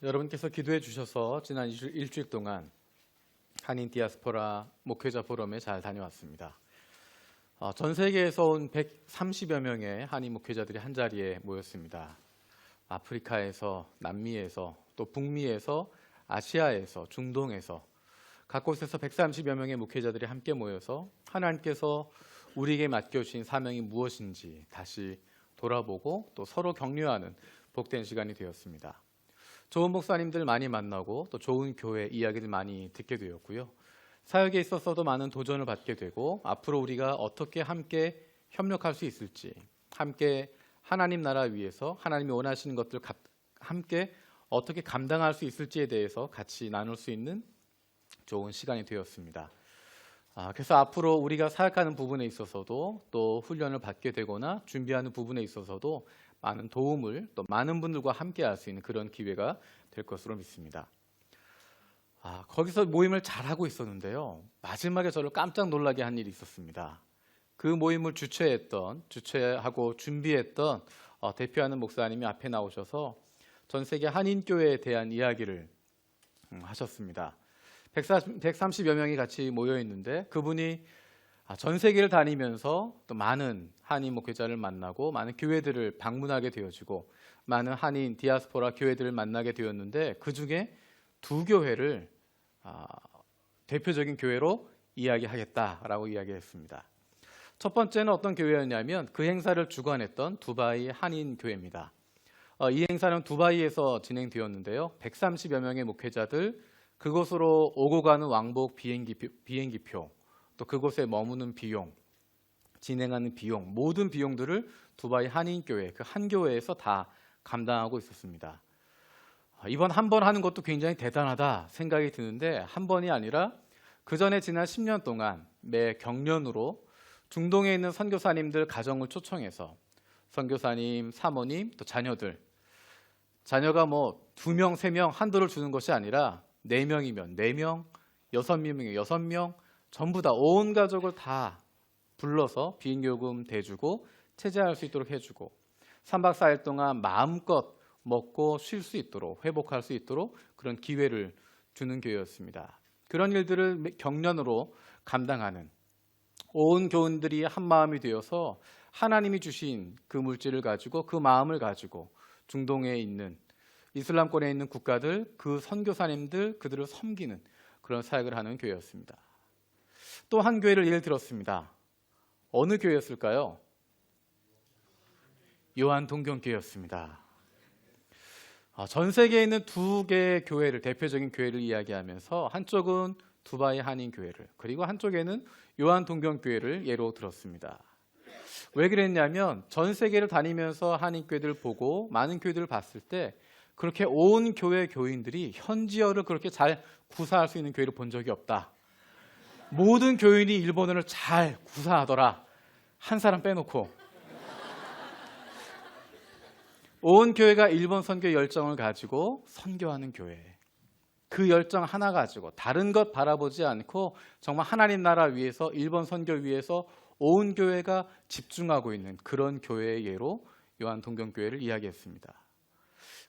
여러분께서 기도해 주셔서 지난 일주일 동안 한인 디아스포라 목회자 포럼에 잘 다녀왔습니다. 전 세계에서 온 130여 명의 한인 목회자들이 한자리에 모였습니다. 아프리카에서, 남미에서, 또 북미에서, 아시아에서, 중동에서 각 곳에서 130여 명의 목회자들이 함께 모여서 하나님께서 우리에게 맡겨주신 사명이 무엇인지 다시 돌아보고 또 서로 격려하는 복된 시간이 되었습니다. 좋은 목사님들 많이 만나고 또 좋은 교회 이야기들 많이 듣게 되었고요. 사역에 있어서도 많은 도전을 받게 되고 앞으로 우리가 어떻게 함께 협력할 수 있을지, 함께 하나님 나라 위해서 하나님이 원하시는 것들 함께 어떻게 감당할 수 있을지에 대해서 같이 나눌 수 있는 좋은 시간이 되었습니다. 그래서 앞으로 우리가 사역하는 부분에 있어서도 또 훈련을 받게 되거나 준비하는 부분에 있어서도 많은 도움을 또 많은 분들과 함께 할 수 있는 그런 기회가 될 것으로 믿습니다. 거기서 모임을 잘하고 있었는데요. 마지막에 저를 깜짝 놀라게 한 일이 있었습니다. 그 모임을 주최하고 준비했던 대표하는 목사님이 앞에 나오셔서 전 세계 한인교회에 대한 이야기를 하셨습니다. 130여 명이 같이 모여 있는데 그분이 전 세계를 다니면서 또 많은 한인 목회자를 만나고 많은 교회들을 방문하게 되어지고 많은 한인 디아스포라 교회들을 만나게 되었는데 그 중에 두 교회를 대표적인 교회로 이야기하겠다라고 이야기했습니다. 첫 번째는 어떤 교회였냐면 그 행사를 주관했던 두바이 한인 교회입니다. 이 행사는 두바이에서 진행되었는데요. 130여 명의 목회자들, 그곳으로 오고 가는 왕복 비행기표, 또 그곳에 머무는 비용, 진행하는 비용, 모든 비용들을 두바이 한인교회, 그 한 교회에서 다 감당하고 있었습니다. 이번 한 번 하는 것도 굉장히 대단하다 생각이 드는데 한 번이 아니라 그 전에 지난 10년 동안 매 경년으로 중동에 있는 선교사님들 가정을 초청해서 선교사님, 사모님, 또 자녀가 뭐 2명, 3명 한도를 주는 것이 아니라 4명이면 4명, 6명이면 6명, 전부 다 온 가족을 다 불러서 비행요금 대주고 체제할 수 있도록 해주고 3박 4일 동안 마음껏 먹고 쉴 수 있도록 회복할 수 있도록 그런 기회를 주는 교회였습니다. 그런 일들을 경년으로 감당하는 온 교인들이 한 마음이 되어서 하나님이 주신 그 물질을 가지고 그 마음을 가지고 중동에 있는 이슬람권에 있는 국가들, 그 선교사님들, 그들을 섬기는 그런 사역을 하는 교회였습니다. 또 한 교회를 예를 들었습니다. 어느 교회였을까요? 요한동경교회였습니다. 전 세계에 있는 2개의 교회를, 대표적인 교회를 이야기하면서 한쪽은 두바이 한인교회를, 그리고 한쪽에는 요한동경교회를 예로 들었습니다. 왜 그랬냐면 전 세계를 다니면서 한인교회들을 보고 많은 교회들을 봤을 때 그렇게 온 교회 교인들이 현지어를 그렇게 잘 구사할 수 있는 교회를 본 적이 없다. 모든 교인이 일본어를 잘 구사하더라. 한 사람 빼놓고. 온 교회가 일본 선교 열정을 가지고 선교하는 교회. 그 열정 하나 가지고 다른 것 바라보지 않고 정말 하나님 나라 위해서, 일본 선교 위해서 온 교회가 집중하고 있는 그런 교회의 예로 요한동경교회를 이야기했습니다.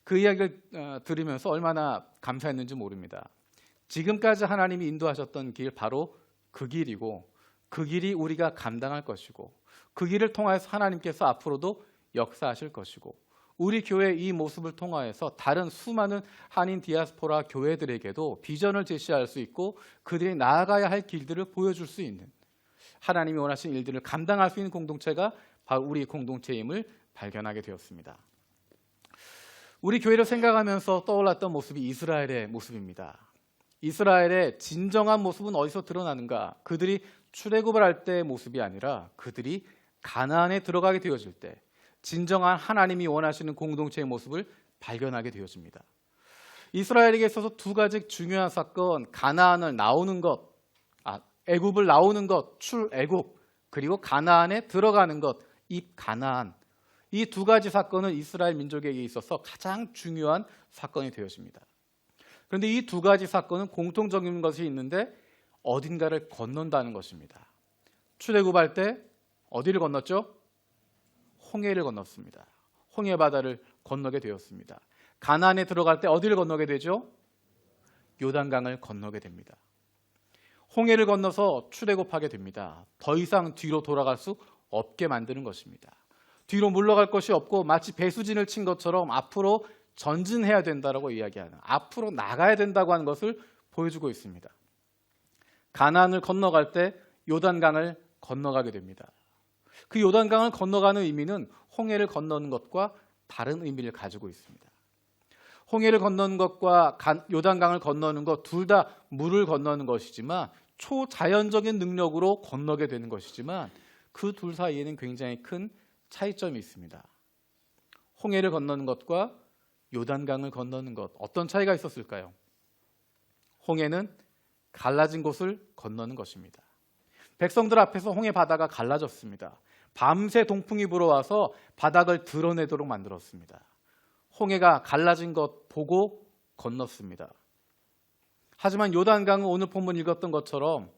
그 이야기를 들으면서 얼마나 감사했는지 모릅니다. 지금까지 하나님이 인도하셨던 길 바로 그 길이고 그 길이 우리가 감당할 것이고 그 길을 통해서 하나님께서 앞으로도 역사하실 것이고 우리 교회의 이 모습을 통하여서 다른 수많은 한인 디아스포라 교회들에게도 비전을 제시할 수 있고 그들이 나아가야 할 길들을 보여줄 수 있는 하나님이 원하시는 일들을 감당할 수 있는 공동체가 바로 우리 공동체임을 발견하게 되었습니다. 우리 교회를 생각하면서 떠올랐던 모습이 이스라엘의 모습입니다. 이스라엘의 진정한 모습은 어디서 드러나는가? 그들이 출애굽을 할 때의 모습이 아니라 그들이 가나안에 들어가게 되어질 때 진정한 하나님이 원하시는 공동체의 모습을 발견하게 되어집니다. 이스라엘에게 있어서 2가지 중요한 사건, 가나안을 나오는 것, 애굽을 나오는 것, 출애굽, 그리고 가나안에 들어가는 것, 입가나안. 이 2가지 사건은 이스라엘 민족에게 있어서 가장 중요한 사건이 되어집니다. 그런데 이 2가지 사건은 공통적인 것이 있는데 어딘가를 건넌다는 것입니다. 출애굽할 때 어디를 건넜죠? 홍해를 건넜습니다. 홍해 바다를 건너게 되었습니다. 가나안에 들어갈 때 어디를 건너게 되죠? 요단강을 건너게 됩니다. 홍해를 건너서 출애굽하게 됩니다. 더 이상 뒤로 돌아갈 수 없게 만드는 것입니다. 뒤로 물러갈 것이 없고 마치 배수진을 친 것처럼 앞으로 전진해야 된다라고 이야기하는, 앞으로 나가야 된다고 하는 것을 보여주고 있습니다. 가나안을 건너갈 때 요단강을 건너가게 됩니다. 그 요단강을 건너가는 의미는 홍해를 건너는 것과 다른 의미를 가지고 있습니다. 홍해를 건너는 것과 요단강을 건너는 것 둘 다 물을 건너는 것이지만, 초자연적인 능력으로 건너게 되는 것이지만, 그 둘 사이에는 굉장히 큰 차이점이 있습니다. 홍해를 건너는 것과 요단강을 건너는 것, 어떤 차이가 있었을까요? 홍해는 갈라진 곳을 건너는 것입니다. 백성들 앞에서 홍해 바다가 갈라졌습니다. 밤새 동풍이 불어와서 바닥을 드러내도록 만들었습니다. 홍해가 갈라진 것 보고 건넜습니다. 하지만 요단강은 오늘 본문 읽었던 것처럼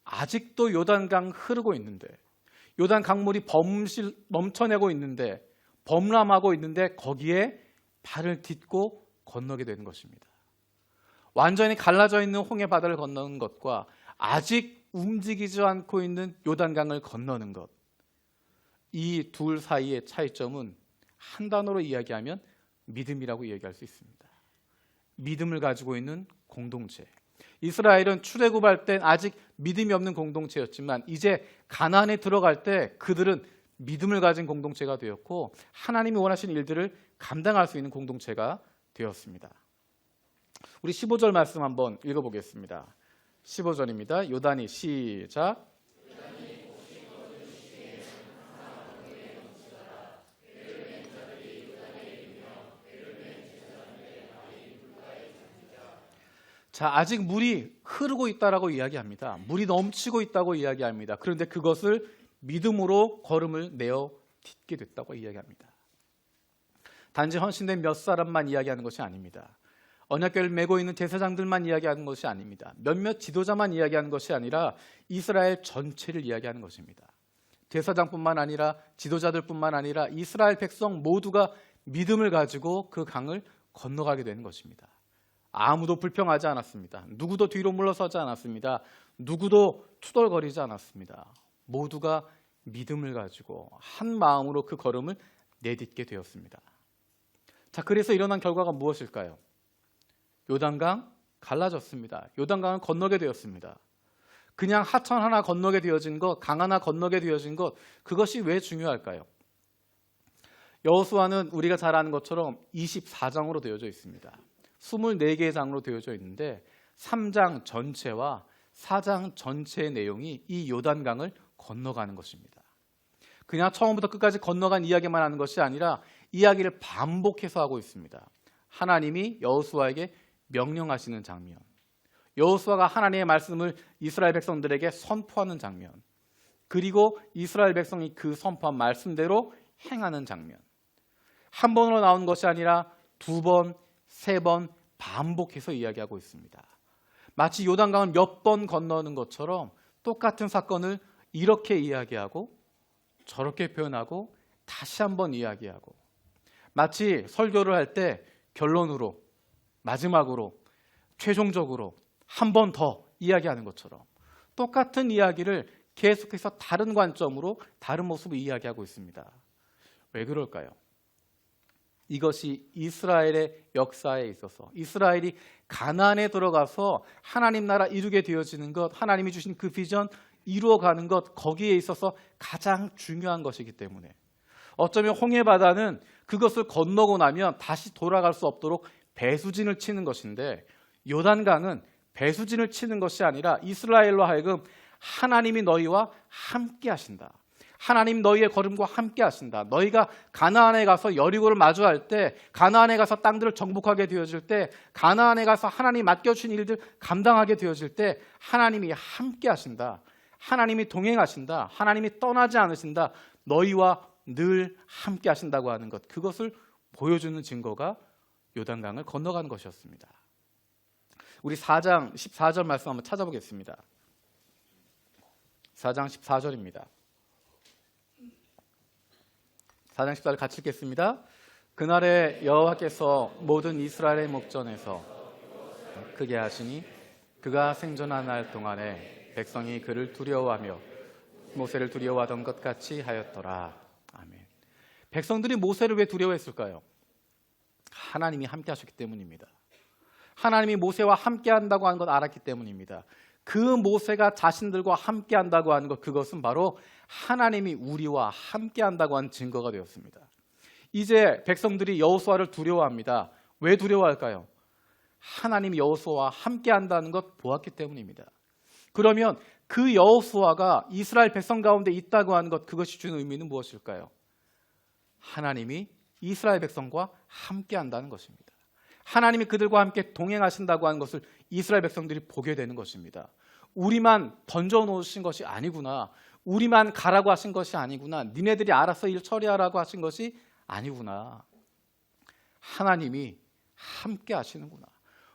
아직도 요단강 흐르고 있는데, 요단 강물이 넘쳐내고 있는데, 범람하고 있는데 거기에 발을 딛고 건너게 되는 것입니다. 완전히 갈라져 있는 홍해 바다를 건너는 것과 아직 움직이지 않고 있는 요단강을 건너는 것, 이 둘 사이의 차이점은 한 단어로 이야기하면 믿음이라고 이야기할 수 있습니다. 믿음을 가지고 있는 공동체. 이스라엘은 출애굽할 땐 아직 믿음이 없는 공동체였지만 이제 가나안에 들어갈 때 그들은 믿음을 가진 공동체가 되었고 하나님이 원하시는 일들을 감당할 수 있는 공동체가 되었습니다. 우리 15절 말씀 한번 읽어보겠습니다. 15절입니다. 요단이 시작. 자, 아직 물이 흐르고 있다라고 이야기합니다. 물이 넘치고 있다고 이야기합니다. 그런데 그것을 믿음으로 걸음을 내어 딛게 됐다고 이야기합니다. 단지 헌신된 몇 사람만 이야기하는 것이 아닙니다. 언약궤를 메고 있는 제사장들만 이야기하는 것이 아닙니다. 몇몇 지도자만 이야기하는 것이 아니라 이스라엘 전체를 이야기하는 것입니다. 제사장뿐만 아니라 지도자들뿐만 아니라 이스라엘 백성 모두가 믿음을 가지고 그 강을 건너가게 되는 것입니다. 아무도 불평하지 않았습니다. 누구도 뒤로 물러서지 않았습니다. 누구도 투덜거리지 않았습니다. 모두가 믿음을 가지고 한 마음으로 그 걸음을 내딛게 되었습니다. 자, 그래서 일어난 결과가 무엇일까요? 요단강 갈라졌습니다. 요단강을 건너게 되었습니다. 그냥 하천 하나 건너게 되어진 것, 강 하나 건너게 되어진 것, 그것이 왜 중요할까요? 여호수아는 우리가 잘 아는 것처럼 24장으로 되어져 있습니다. 24개의 장으로 되어져 있는데 3장 전체와 4장 전체의 내용이 이 요단강을 건너가는 것입니다. 그냥 처음부터 끝까지 건너간 이야기만 하는 것이 아니라 이야기를 반복해서 하고 있습니다. 하나님이 여호수아에게 명령하시는 장면, 여호수아가 하나님의 말씀을 이스라엘 백성들에게 선포하는 장면, 그리고 이스라엘 백성이 그 선포한 말씀대로 행하는 장면, 한 번으로 나온 것이 아니라 2번, 3번 반복해서 이야기하고 있습니다. 마치 요단강을 몇 번 건너는 것처럼 똑같은 사건을 이렇게 이야기하고 저렇게 표현하고 다시 한번 이야기하고, 마치 설교를 할 때 결론으로, 마지막으로, 최종적으로 한 번 더 이야기하는 것처럼 똑같은 이야기를 계속해서 다른 관점으로 다른 모습을 이야기하고 있습니다. 왜 그럴까요? 이것이 이스라엘의 역사에 있어서 이스라엘이 가나안에 들어가서 하나님 나라 이루게 되어지는 것, 하나님이 주신 그 비전 이루어가는 것, 거기에 있어서 가장 중요한 것이기 때문에, 어쩌면 홍해 바다는 그것을 건너고 나면 다시 돌아갈 수 없도록 배수진을 치는 것인데, 요단강은 배수진을 치는 것이 아니라 이스라엘로 하여금 하나님이 너희와 함께 하신다, 하나님 너희의 걸음과 함께 하신다, 너희가 가나안에 가서 여리고를 마주할 때, 가나안에 가서 땅들을 정복하게 되어질 때, 가나안에 가서 하나님 맡겨주신 일들 감당하게 되어질 때 하나님이 함께 하신다, 하나님이 동행하신다, 하나님이 떠나지 않으신다, 너희와 늘 함께 하신다고 하는 것, 그것을 보여주는 증거가 요단강을 건너가는 것이었습니다. 우리 4장 14절 말씀 한번 찾아보겠습니다. 4장 14절입니다. 4장 14절 같이 읽겠습니다. 그날에 여호와께서 모든 이스라엘의 목전에서 크게 하시니 그가 생존한 날 동안에 백성이 그를 두려워하며 모세를 두려워하던 것 같이 하였더라. 아멘. 백성들이 모세를 왜 두려워했을까요? 하나님이 함께 하셨기 때문입니다. 하나님이 모세와 함께 한다고 하는 것 알았기 때문입니다. 그 모세가 자신들과 함께 한다고 하는 것, 그것은 바로 하나님이 우리와 함께 한다고 하는 증거가 되었습니다. 이제 백성들이 여호수아를 두려워합니다. 왜 두려워할까요? 하나님이 여호수아와 함께 한다는 것 보았기 때문입니다. 그러면 그 여호수아가 이스라엘 백성 가운데 있다고 하는 것, 그것이 주는 의미는 무엇일까요? 하나님이 이스라엘 백성과 함께 한다는 것입니다. 하나님이 그들과 함께 동행하신다고 하는 것을 이스라엘 백성들이 보게 되는 것입니다. 우리만 던져놓으신 것이 아니구나. 우리만 가라고 하신 것이 아니구나. 니네들이 알아서 일 처리하라고 하신 것이 아니구나. 하나님이 함께 하시는구나.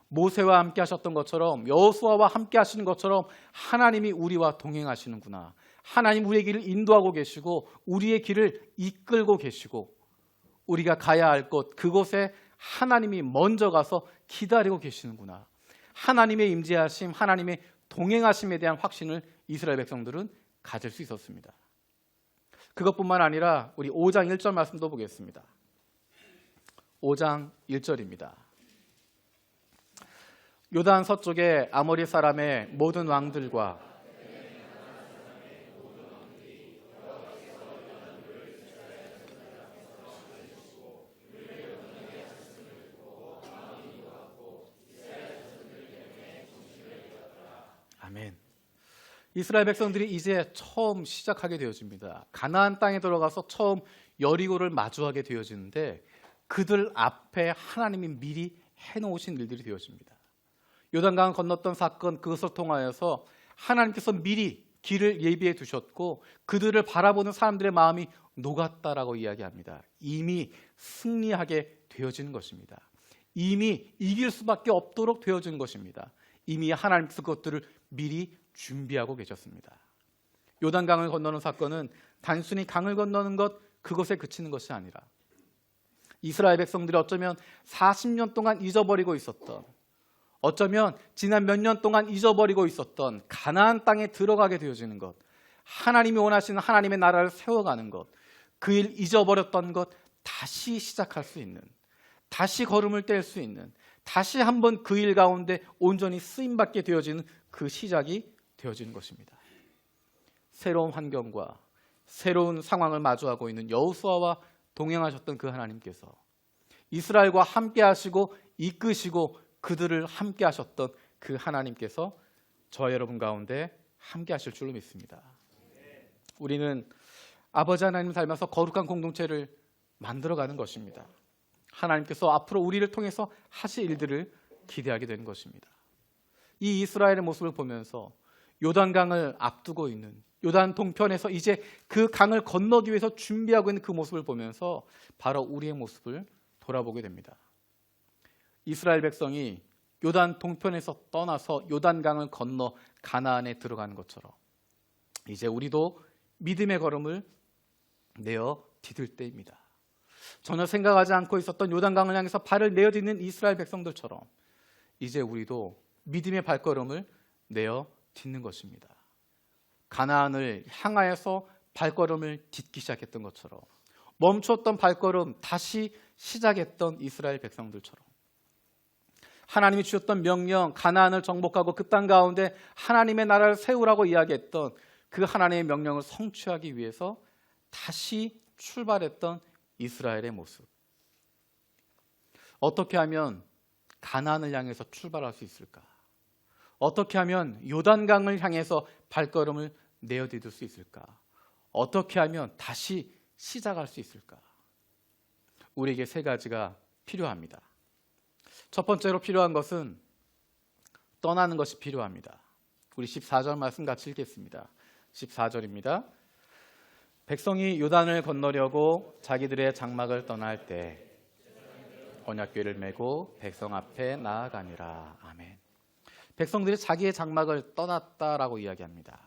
모세와 함께 하셨던 것처럼, 여호수아와 함께 하시는 것처럼 하나님이 우리와 동행하시는구나. 하나님 우리의 길을 인도하고 계시고 우리의 길을 이끌고 계시고 우리가 가야 할 곳, 그곳에 하나님이 먼저 가서 기다리고 계시는구나. 하나님의 임재하심, 하나님의 동행하심에 대한 확신을 이스라엘 백성들은 가질 수 있었습니다. 그것뿐만 아니라 우리 5장 1절 말씀도 보겠습니다. 5장 1절입니다. 요단 서쪽의 아모리 사람의 모든 왕들과 아멘. 이스라엘 백성들이 이제 처음 시작하게 되어집니다. 가나안 땅에 들어가서 처음 여리고를 마주하게 되어지는데 그들 앞에 하나님이 미리 해놓으신 일들이 되어집니다. 요단강을 건넜던 사건, 그것을 통하여서 하나님께서 미리 길을 예비해 두셨고 그들을 바라보는 사람들의 마음이 녹았다라고 이야기합니다. 이미 승리하게 되어지는 것입니다. 이미 이길 수밖에 없도록 되어진 것입니다. 이미 하나님께서 그것들을 미리 준비하고 계셨습니다. 요단강을 건너는 사건은 단순히 강을 건너는 것, 그것에 그치는 것이 아니라 이스라엘 백성들이 어쩌면 40년 동안 잊어버리고 있었던, 어쩌면 지난 몇 년 동안 잊어버리고 있었던 가나안 땅에 들어가게 되어지는 것, 하나님이 원하시는 하나님의 나라를 세워가는 것, 그 일 잊어버렸던 것 다시 시작할 수 있는, 다시 걸음을 뗄 수 있는, 다시 한번 그 일 가운데 온전히 쓰임받게 되어지는 그 시작이 되어지는 것입니다. 새로운 환경과 새로운 상황을 마주하고 있는 여호수아와 동행하셨던 그 하나님께서 이스라엘과 함께 하시고 이끄시고 그들을 함께 하셨던 그 하나님께서 저와 여러분 가운데 함께 하실 줄로 믿습니다. 우리는 아버지 하나님을 닮아서 거룩한 공동체를 만들어가는 것입니다. 하나님께서 앞으로 우리를 통해서 하실 일들을 기대하게 되는 것입니다. 이 이스라엘의 모습을 보면서 요단강을 앞두고 있는, 요단 동편에서 이제 그 강을 건너기 위해서 준비하고 있는 그 모습을 보면서 바로 우리의 모습을 돌아보게 됩니다. 이스라엘 백성이 요단 동편에서 떠나서 요단강을 건너 가나안에 들어가는 것처럼 이제 우리도 믿음의 걸음을 내어 디딜 때입니다. 전혀 생각하지 않고 있었던 요단강을 향해서 발을 내어딛는 이스라엘 백성들처럼 이제 우리도 믿음의 발걸음을 내어 딛는 것입니다. 가나안을 향하여서 발걸음을 딛기 시작했던 것처럼, 멈췄던 발걸음 다시 시작했던 이스라엘 백성들처럼, 하나님이 주셨던 명령, 가나안을 정복하고 그 땅 가운데 하나님의 나라를 세우라고 이야기했던 그 하나님의 명령을 성취하기 위해서 다시 출발했던 이스라엘의 모습. 어떻게 하면 가나안을 향해서 출발할 수 있을까? 어떻게 하면 요단강을 향해서 발걸음을 내어디딜 수 있을까? 어떻게 하면 다시 시작할 수 있을까? 우리에게 세 가지가 필요합니다. 첫 번째로 필요한 것은 떠나는 것이 필요합니다. 우리 14절 말씀 같이 읽겠습니다. 14절입니다. 백성이 요단을 건너려고 자기들의 장막을 떠날 때 언약궤를 메고 백성 앞에 나아가니라. 아멘. 백성들이 자기의 장막을 떠났다라고 이야기합니다.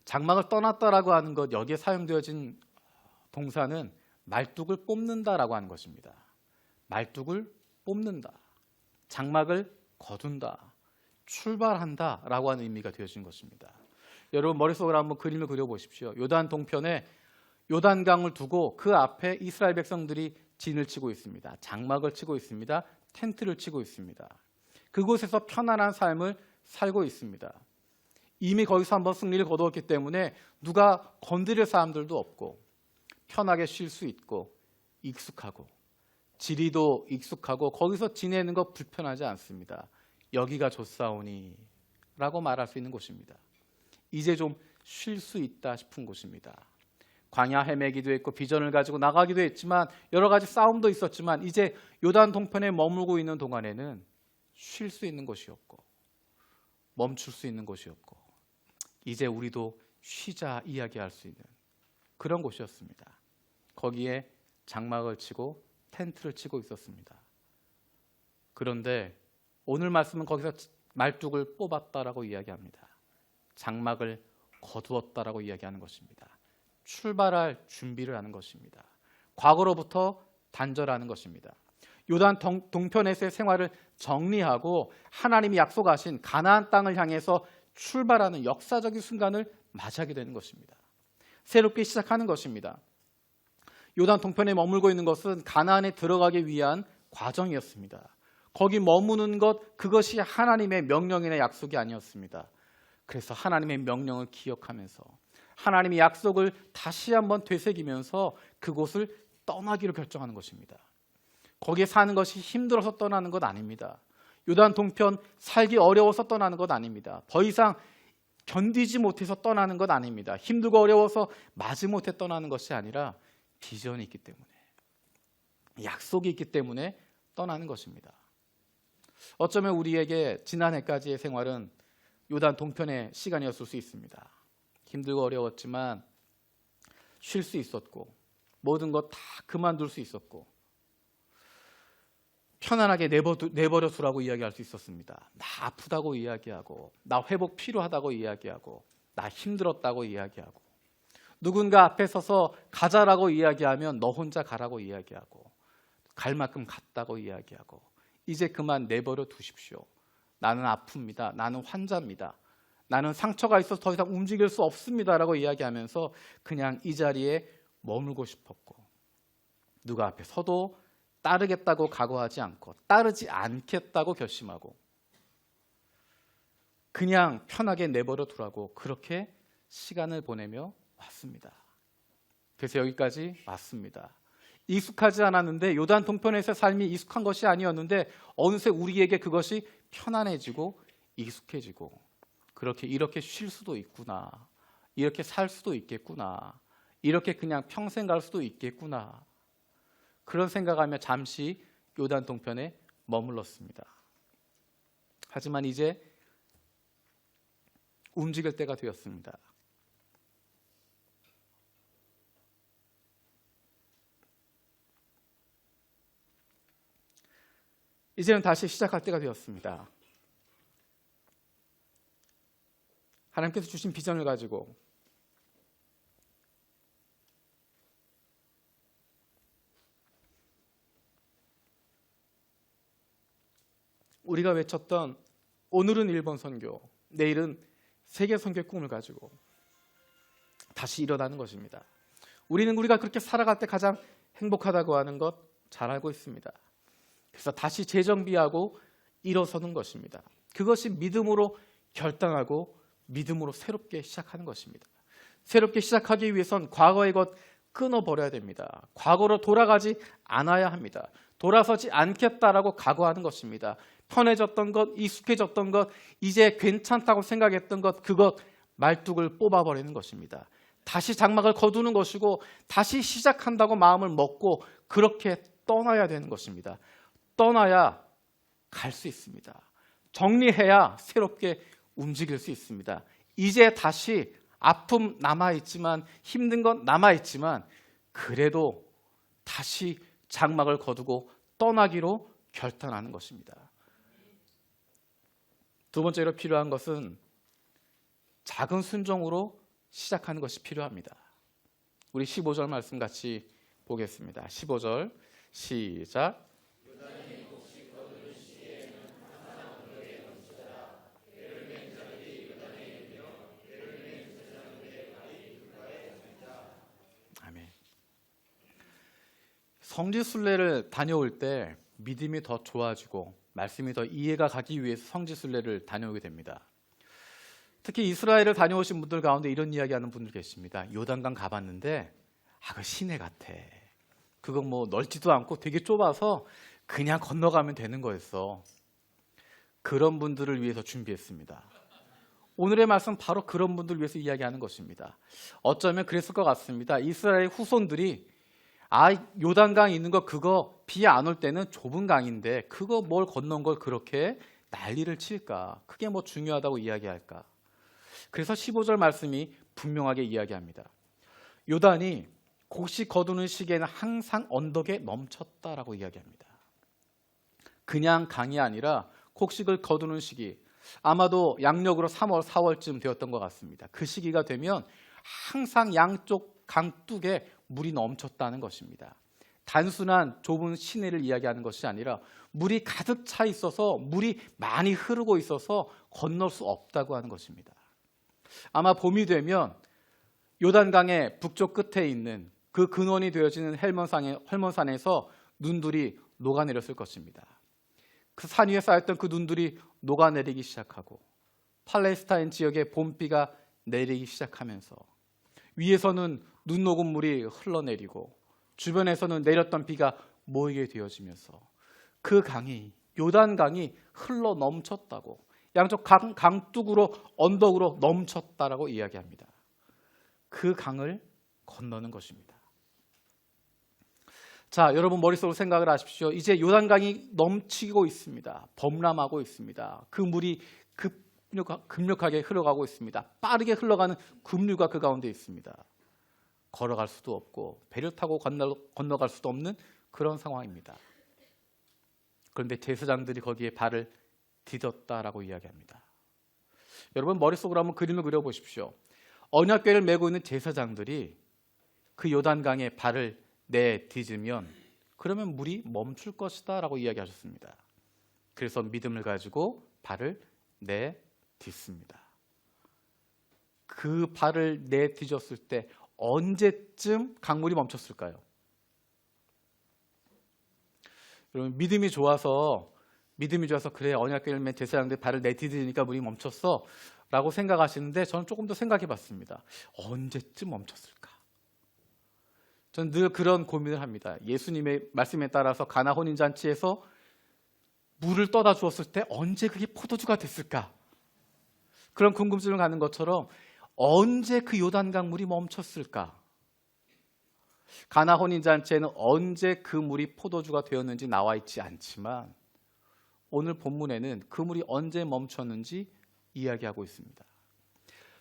장막을 떠났다라고 하는 것, 여기에 사용되어진 동사는 말뚝을 뽑는다라고 하는 것입니다. 말뚝을 뽑는다. 장막을 거둔다. 출발한다라고 하는 의미가 되어진 것입니다. 여러분 머릿속으로 한번 그림을 그려보십시오. 요단 동편에 요단강을 두고 그 앞에 이스라엘 백성들이 진을 치고 있습니다. 장막을 치고 있습니다. 텐트를 치고 있습니다. 그곳에서 편안한 삶을 살고 있습니다. 이미 거기서 한번 승리를 거두었기 때문에 누가 건드릴 사람들도 없고 편하게 쉴 수 있고 익숙하고 지리도 익숙하고 거기서 지내는 것 불편하지 않습니다. 여기가 좋사오니 라고 말할 수 있는 곳입니다. 이제 좀 쉴 수 있다 싶은 곳입니다. 광야 헤매기도 했고 비전을 가지고 나가기도 했지만 여러 가지 싸움도 있었지만 이제 요단 동편에 머물고 있는 동안에는 쉴 수 있는 곳이 없고 멈출 수 있는 곳이 없고 이제 우리도 쉬자 이야기할 수 있는 그런 곳이었습니다. 거기에 장막을 치고 텐트를 치고 있었습니다. 그런데 오늘 말씀은 거기서 말뚝을 뽑았다라고 이야기합니다. 장막을 거두었다라고 이야기하는 것입니다. 출발할 준비를 하는 것입니다. 과거로부터 단절하는 것입니다. 요단 동편에서의 생활을 정리하고 하나님이 약속하신 가나안 땅을 향해서 출발하는 역사적인 순간을 맞이하게 되는 것입니다. 새롭게 시작하는 것입니다. 요단 동편에 머물고 있는 것은 가나안에 들어가기 위한 과정이었습니다. 거기 머무는 것 그것이 하나님의 명령이나 약속이 아니었습니다. 그래서 하나님의 명령을 기억하면서 하나님의 약속을 다시 한번 되새기면서 그곳을 떠나기로 결정하는 것입니다. 거기에 사는 것이 힘들어서 떠나는 것 아닙니다. 요단 동편 살기 어려워서 떠나는 것 아닙니다. 더 이상 견디지 못해서 떠나는 것 아닙니다. 힘들고 어려워서 마지못해 떠나는 것이 아니라 비전이 있기 때문에 약속이 있기 때문에 떠나는 것입니다. 어쩌면 우리에게 지난해까지의 생활은 요단 동편의 시간이었을 수 있습니다. 힘들고 어려웠지만 쉴 수 있었고 모든 것 다 그만둘 수 있었고 편안하게 내버려 두라고 이야기할 수 있었습니다. 나 아프다고 이야기하고 나 회복 필요하다고 이야기하고 나 힘들었다고 이야기하고 누군가 앞에 서서 가자라고 이야기하면 너 혼자 가라고 이야기하고 갈 만큼 갔다고 이야기하고 이제 그만 내버려 두십시오. 나는 아픕니다. 나는 환자입니다. 나는 상처가 있어서 더 이상 움직일 수 없습니다라고 이야기하면서 그냥 이 자리에 머물고 싶었고 누가 앞에 서도 따르겠다고 각오하지 않고 따르지 않겠다고 결심하고 그냥 편하게 내버려 두라고 그렇게 시간을 보내며 왔습니다. 그래서 여기까지 왔습니다. 익숙하지 않았는데 요단 동편에서의 삶이 익숙한 것이 아니었는데 어느새 우리에게 그것이 편안해지고 익숙해지고 이렇게 쉴 수도 있구나. 이렇게 살 수도 있겠구나. 이렇게 그냥 평생 갈 수도 있겠구나. 그런 생각하며 잠시 요단 동편에 머물렀습니다. 하지만 이제 움직일 때가 되었습니다. 이제는 다시 시작할 때가 되었습니다. 하나님께서 주신 비전을 가지고 우리가 외쳤던 오늘은 1번 선교, 내일은 세계 선교의 꿈을 가지고 다시 일어나는 것입니다. 우리는 우리가 그렇게 살아갈 때 가장 행복하다고 하는 것 잘 알고 있습니다. 그래서 다시 재정비하고 일어서는 것입니다. 그것이 믿음으로 결단하고 믿음으로 새롭게 시작하는 것입니다. 새롭게 시작하기 위해선 과거의 것 끊어버려야 됩니다. 과거로 돌아가지 않아야 합니다. 돌아서지 않겠다라고 각오하는 것입니다. 편해졌던 것, 익숙해졌던 것, 이제 괜찮다고 생각했던 것, 그것 말뚝을 뽑아버리는 것입니다. 다시 장막을 거두는 것이고 다시 시작한다고 마음을 먹고 그렇게 떠나야 되는 것입니다. 떠나야 갈 수 있습니다. 정리해야 새롭게 움직일 수 있습니다. 이제 다시 아픔 남아있지만 힘든 건 남아있지만 그래도 다시 장막을 거두고 떠나기로 결단하는 것입니다. 두 번째로 필요한 것은 작은 순종으로 시작하는 것이 필요합니다. 우리 15절 말씀 같이 보겠습니다. 15절 시작. 아멘. 성지순례를 다녀올 때 믿음이 더 좋아지고 말씀이 더 이해가 가기 위해서 성지순례를 다녀오게 됩니다. 특히 이스라엘을 다녀오신 분들 가운데 이런 이야기하는 분들 계십니다. 요단강 가봤는데 그 시내 같아. 그거 뭐 넓지도 않고 되게 좁아서 그냥 건너가면 되는 거였어. 그런 분들을 위해서 준비했습니다. 오늘의 말씀 바로 그런 분들을 위해서 이야기하는 것입니다. 어쩌면 그랬을 것 같습니다. 이스라엘 후손들이 요단강 있는 거 그거 비 안 올 때는 좁은 강인데 그거 뭘 건넌 걸 그렇게 난리를 칠까? 그게 뭐 중요하다고 이야기할까? 그래서 15절 말씀이 분명하게 이야기합니다. 요단이 곡식 거두는 시기에는 항상 언덕에 넘쳤다라고 이야기합니다. 그냥 강이 아니라 곡식을 거두는 시기, 아마도 양력으로 3월, 4월쯤 되었던 것 같습니다. 그 시기가 되면 항상 양쪽 강둑에 물이 넘쳤다는 것입니다. 단순한 좁은 시내를 이야기하는 것이 아니라 물이 가득 차 있어서 물이 많이 흐르고 있어서 건널 수 없다고 하는 것입니다. 아마 봄이 되면 요단강의 북쪽 끝에 있는 그 근원이 되어지는 헬몬산에서 눈들이 녹아내렸을 것입니다. 그 산 위에 쌓였던 그 눈들이 녹아내리기 시작하고 팔레스타인 지역에 봄비가 내리기 시작하면서 위에서는 눈 녹은 물이 흘러내리고 주변에서는 내렸던 비가 모이게 되어지면서 그 강이 요단강이 흘러 넘쳤다고 양쪽 강둑으로 언덕으로 넘쳤다라고 이야기합니다. 그 강을 건너는 것입니다. 자, 여러분 머릿속으로 생각을 하십시오. 이제 요단강이 넘치고 있습니다. 범람하고 있습니다. 그 물이 급력하게 흘러가고 있습니다. 빠르게 흘러가는 급류가 그 가운데 있습니다. 걸어갈 수도 없고 배를 타고 건너갈 수도 없는 그런 상황입니다. 그런데 제사장들이 거기에 발을 디뎠다라고 이야기합니다. 여러분 머릿속으로 한번 그림을 그려보십시오. 언약궤를 메고 있는 제사장들이 그 요단강에 발을 내딛으면 그러면 물이 멈출 것이다 라고 이야기하셨습니다. 그래서 믿음을 가지고 발을 내딛습니다. 그 발을 내딛었을 때 언제쯤 강물이 멈췄을까요? 여러분 믿음이 좋아서 그래 언약궤를 맨 제사장들 발을 내딛으니까 물이 멈췄어 라고 생각하시는데 저는 조금 더 생각해 봤습니다. 언제쯤 멈췄을까? 저는 늘 그런 고민을 합니다. 예수님의 말씀에 따라서 가나 혼인잔치에서 물을 떠다 주었을 때 언제 그게 포도주가 됐을까? 그런 궁금증을 갖는 것처럼 언제 그 요단강 물이 멈췄을까? 가나 혼인잔치에는 언제 그 물이 포도주가 되었는지 나와 있지 않지만 오늘 본문에는 그 물이 언제 멈췄는지 이야기하고 있습니다.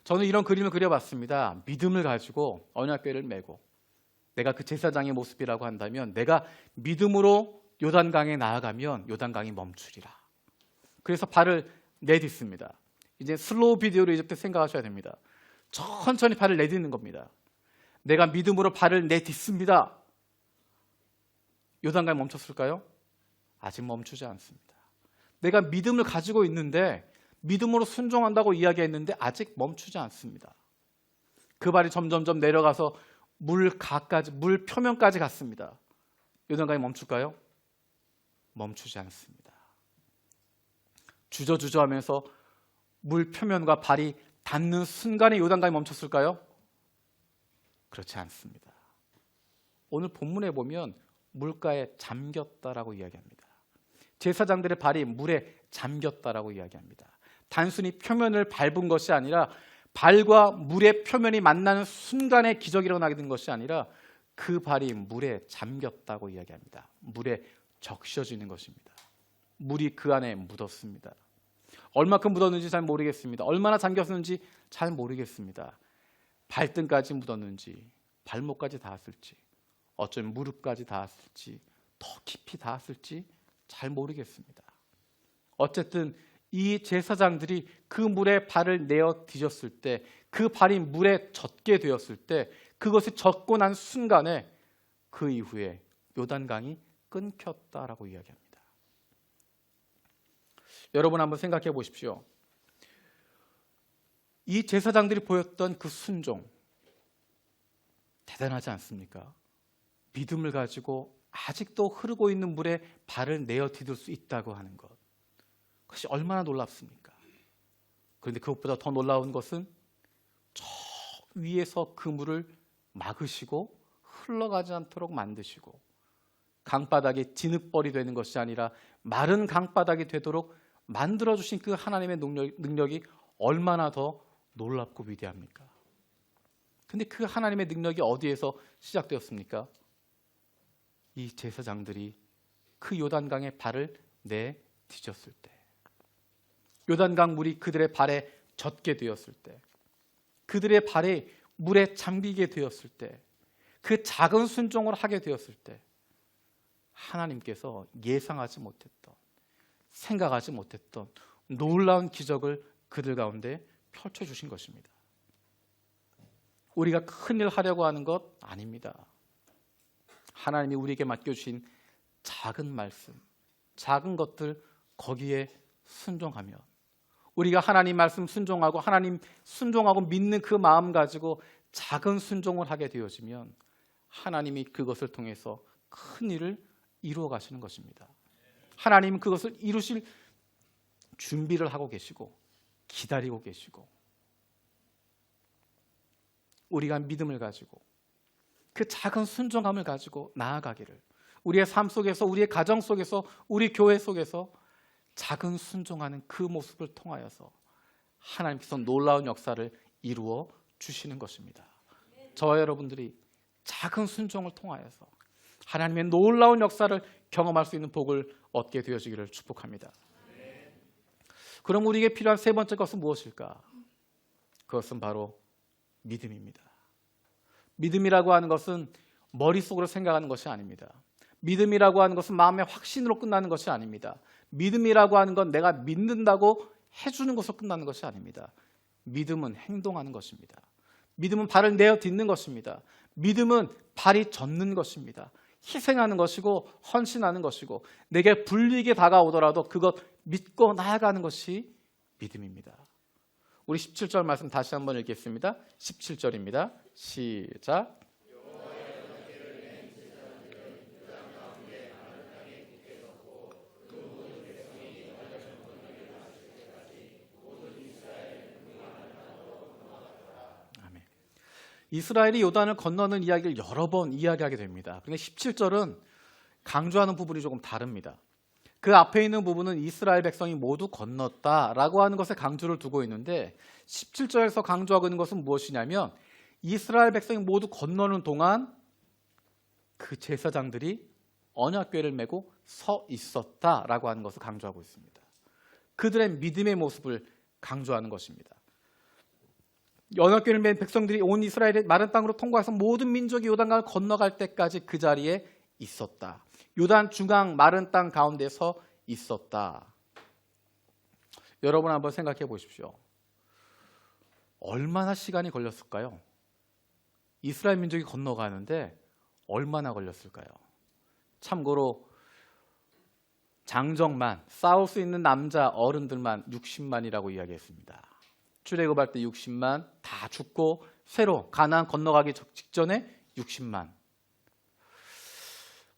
저는 이런 그림을 그려봤습니다. 믿음을 가지고 언약궤를 메고 내가 그 제사장의 모습이라고 한다면 내가 믿음으로 요단강에 나아가면 요단강이 멈추리라. 그래서 발을 내딛습니다. 이제 슬로우 비디오로 이제부터 생각하셔야 됩니다. 천천히 발을 내딛는 겁니다. 내가 믿음으로 발을 내딛습니다. 요단강이 멈췄을까요? 아직 멈추지 않습니다. 내가 믿음을 가지고 있는데 믿음으로 순종한다고 이야기했는데 아직 멈추지 않습니다. 그 발이 점점점 내려가서 물 표면까지 갔습니다. 요단강이 멈출까요? 멈추지 않습니다. 주저주저 하면서 물 표면과 발이 닿는 순간에 요단강이 멈췄을까요? 그렇지 않습니다. 오늘 본문에 보면 물가에 잠겼다라고 이야기합니다. 제사장들의 발이 물에 잠겼다라고 이야기합니다. 단순히 표면을 밟은 것이 아니라 발과 물의 표면이 만나는 순간에 기적이 일어나게 된 것이 아니라 그 발이 물에 잠겼다고 이야기합니다. 물에 적셔지는 것입니다. 물이 그 안에 묻었습니다. 얼마큼 묻었는지 잘 모르겠습니다. 얼마나 잠겼는지 잘 모르겠습니다. 발등까지 묻었는지 발목까지 닿았을지 어쩌면 무릎까지 닿았을지 더 깊이 닿았을지 잘 모르겠습니다. 어쨌든 이 제사장들이 그 물에 발을 내어 뒤졌을 때 그 발이 물에 젖게 되었을 때 그것이 젖고 난 순간에 그 이후에 요단강이 끊겼다라고 이야기합니다. 여러분 한번 생각해 보십시오. 이 제사장들이 보였던 그 순종 대단하지 않습니까? 믿음을 가지고 아직도 흐르고 있는 물에 발을 내어 디딜 수 있다고 하는 것, 그것이 얼마나 놀랍습니까? 그런데 그것보다 더 놀라운 것은 저 위에서 그 물을 막으시고 흘러가지 않도록 만드시고 강바닥이 진흙벌이 되는 것이 아니라 마른 강바닥이 되도록 만들어주신 그 하나님의 능력이 얼마나 더 놀랍고 위대합니까? 근데 그 하나님의 능력이 어디에서 시작되었습니까? 이 제사장들이 그 요단강에 발을 내디뎠을 때, 요단강 물이 그들의 발에 젖게 되었을 때, 그들의 발이 물에 잠기게 되었을 때, 그 작은 순종을 하게 되었을 때 하나님께서 예상하지 못했던, 생각하지 못했던 놀라운 기적을 그들 가운데 펼쳐주신 것입니다. 우리가 큰일 하려고 하는 것 아닙니다. 하나님이 우리에게 맡겨주신 작은 말씀, 작은 것들 거기에 순종하면, 우리가 하나님 말씀 순종하고 하나님 순종하고 믿는 그 마음 가지고 작은 순종을 하게 되어지면 하나님이 그것을 통해서 큰 일을 이루어 가시는 것입니다. 하나님은 그것을 이루실 준비를 하고 계시고 기다리고 계시고, 우리가 믿음을 가지고 그 작은 순종함을 가지고 나아가기를, 우리의 삶 속에서, 우리의 가정 속에서, 우리 교회 속에서 작은 순종하는 그 모습을 통하여서 하나님께서 놀라운 역사를 이루어 주시는 것입니다. 저와 여러분들이 작은 순종을 통하여서 하나님의 놀라운 역사를 경험할 수 있는 복을 얻게 되어지기를 축복합니다. 그럼 우리에게 필요한 세 번째 것은 무엇일까? 그것은 바로 믿음입니다. 믿음이라고 하는 것은 머릿속으로 생각하는 것이 아닙니다. 믿음이라고 하는 것은 마음의 확신으로 끝나는 것이 아닙니다. 믿음이라고 하는 건 내가 믿는다고 해주는 것으로 끝나는 것이 아닙니다. 믿음은 행동하는 것입니다. 믿음은 발을 내어 딛는 것입니다. 믿음은 발이 젖는 것입니다. 희생하는 것이고 헌신하는 것이고 내게 불리게 다가오더라도 그것 믿고 나아가는 것이 믿음입니다. 우리 17절 말씀 다시 한번 읽겠습니다. 17절입니다. 시작. 아멘. 이스라엘이 요단을 건너는 이야기를 여러 번 이야기하게 됩니다. 그런데 17절은 강조하는 부분이 조금 다릅니다. 그 앞에 있는 부분은 이스라엘 백성이 모두 건넜다라고 하는 것에 강조를 두고 있는데 17절에서 강조하고 있는 것은 무엇이냐면 이스라엘 백성이 모두 건너는 동안 그 제사장들이 언약궤를 메고 서 있었다라고 하는 것을 강조하고 있습니다. 그들의 믿음의 모습을 강조하는 것입니다. 언약궤를 맨 백성들이 온 이스라엘의 마른 땅으로 통과해서 모든 민족이 요단강을 건너갈 때까지 그 자리에 있었다. 요단 중앙 마른 땅 가운데 서 있었다. 여러분 한번 생각해 보십시오. 얼마나 시간이 걸렸을까요? 이스라엘 민족이 건너가는데 얼마나 걸렸을까요? 참고로 장정만, 싸울 수 있는 남자 어른들만 60만이라고 이야기했습니다. 출애굽할 때 60만, 다 죽고 새로 가나안 건너가기 직전에 60만.